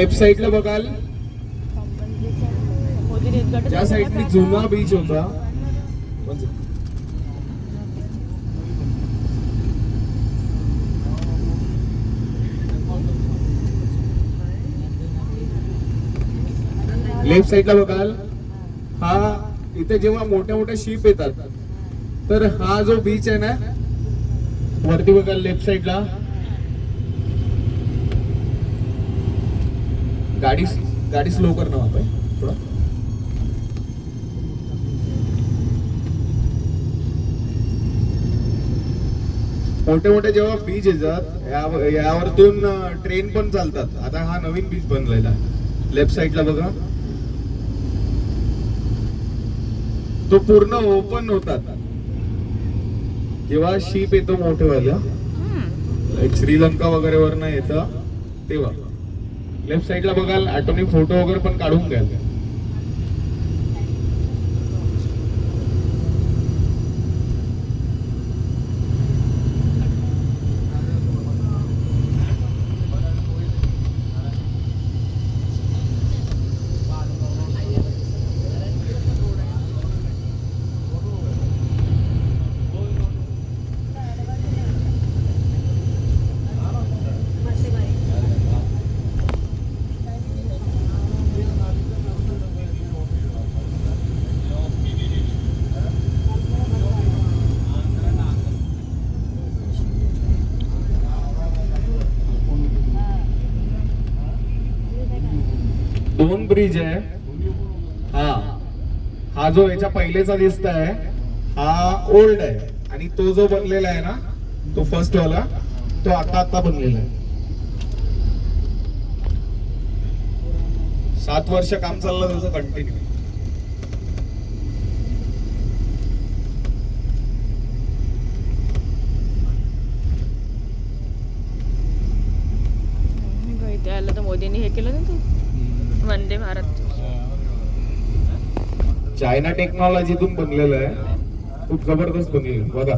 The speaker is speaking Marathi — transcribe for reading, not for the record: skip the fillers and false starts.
लेफ्ट साइडला बघाल ज्या साइडनी जुना बीच होता लेफ्ट साइडला बघाल हा इथे जेव्हा मोठ्या मोठ्या शिप येतात तर हा जो बीच आहे ना वरती बघाल लेफ्ट साइडला गाडी स्लो करणं आपण थोडा मोठे मोठे जेव्हा बीच येतात यावरतून ट्रेन पण चालतात. आता हा नवीन बीच बनलेला लेफ्ट साइडला बघा तो पूर्ण ओपन होतात जेव्हा शिप येतो मोठेवाल्या लाईक श्रीलंका वगैरे वरनं येतं तेव्हा. लेफ्ट साइडला बघाल आठवणी फोटो वगैरे पण काढून घ्याल. दोन ब्रिज आहे. हा जो याच्या पहिलेचा दिसत आहे हा ओल्ड आहे आणि तो जो बनलेला आहे ना तो फर्स्ट वाला तो आता बनलेला आहे. 7 वर्ष काम चाललं त्याचं कंटिन्यू. त्याला तर मोदींनी हे केलं ना ते वंदे भारत चायना टेक्नॉलॉजीतून बनलेलं आहे. खूप जबरदस्त बनलेलं बघा.